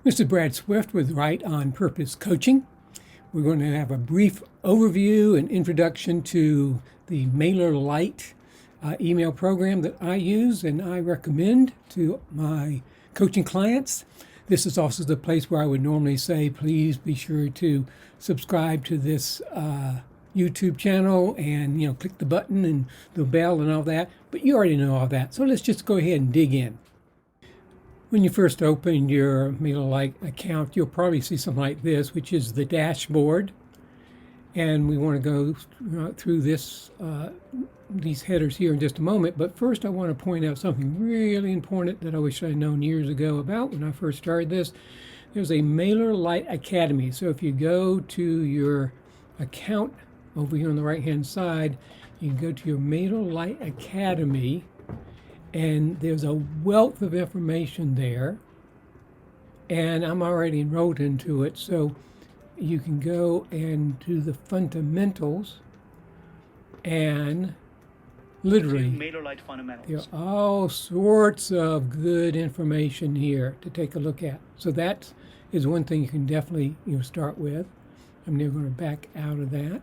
This is Brad Swift with Right on Purpose Coaching. We're going to have a brief overview and introduction to the MailerLite email program that I use and I recommend to my coaching clients. This is also the place where I would normally say, please be sure to subscribe to this YouTube channel and click the button and the bell and all that. But you already know all that. So let's just go ahead and dig in. When you first open your MailerLite account, you'll probably see something like this, which is the dashboard. And we want to go through these headers here in just a moment. But first, I want to point out something really important that I wish I'd known years ago about when I first started this. There's a MailerLite Academy. So if you go to your account over here on the right-hand side, you can go to your MailerLite Academy. And there's a wealth of information there, and I'm already enrolled into it, so you can go and do the fundamentals, and literally MailerLite fundamentals. there are all sorts of good information here to take a look at. So that is one thing you can definitely start with. I'm now going to back out of that.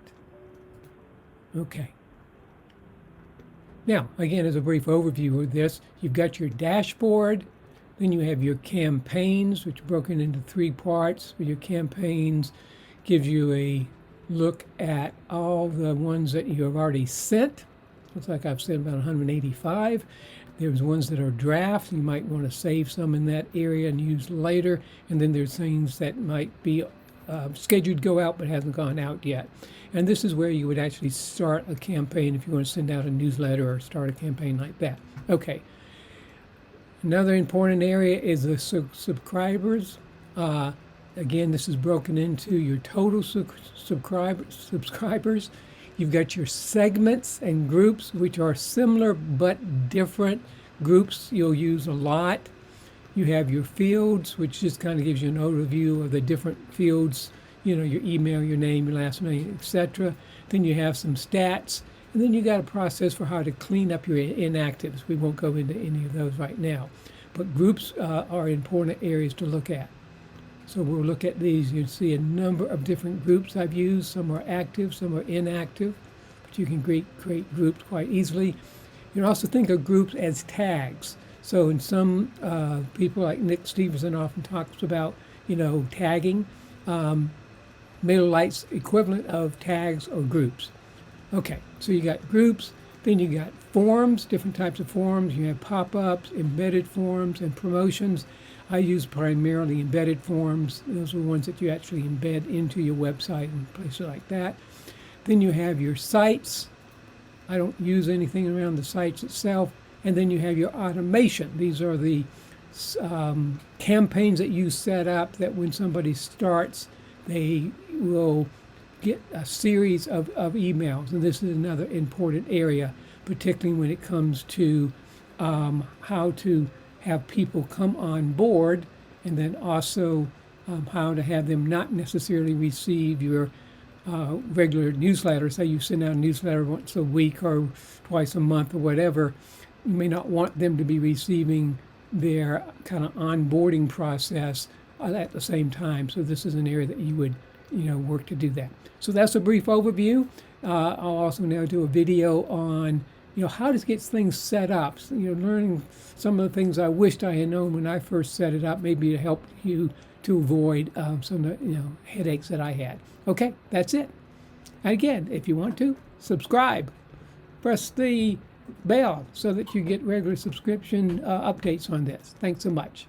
Okay. Now, again, as a brief overview of this, you've got your dashboard, then you have your campaigns, which are broken into three parts. Your campaigns gives you a look at all the ones that you have already sent. Looks like I've sent about 185. There's ones that are drafts. You might want to save some in that area and use later. And then there's things that might be scheduled to go out but hasn't gone out yet. And this is where you would actually start a campaign if you want to send out a newsletter or start a campaign like that. Okay. Another important area is the subscribers. Again, this is broken into your total subscribers. You've got your segments and groups, which are similar but different groups you'll use a lot. You have your fields, which just kind of gives you an overview of the different fields, your email, your name, your last name, etc. Then you have some stats, and then you got a process for how to clean up your inactives. We won't go into any of those right now, but groups are important areas to look at. So we'll look at these. You'll see a number of different groups I've used. Some are active, some are inactive, but you can create groups quite easily. You can also think of groups as tags. So in some people, like Nick Stevenson often talks about, tagging. MailerLite's equivalent of tags or groups. Okay, so you got groups, then you got forms, different types of forms. You have pop-ups, embedded forms, and promotions. I use primarily embedded forms. Those are the ones that you actually embed into your website and places like that. Then you have your sites. I don't use anything around the sites itself. And then you have your automation. These are the campaigns that you set up that when somebody starts, they will get a series of emails. And this is another important area, particularly when it comes to how to have people come on board, and then also how to have them not necessarily receive your regular newsletter. Say you send out a newsletter once a week or twice a month or whatever. You may not want them to be receiving their kind of onboarding process at the same time. So this is an area that you would, work to do that. So that's a brief overview. I'll also now do a video on, how to get things set up. So, learning some of the things I wished I had known when I first set it up, maybe to help you to avoid some of the, headaches that I had. Okay, that's it. And again, if you want to, subscribe. Press the bell so that you get regular subscription updates on this. Thanks so much.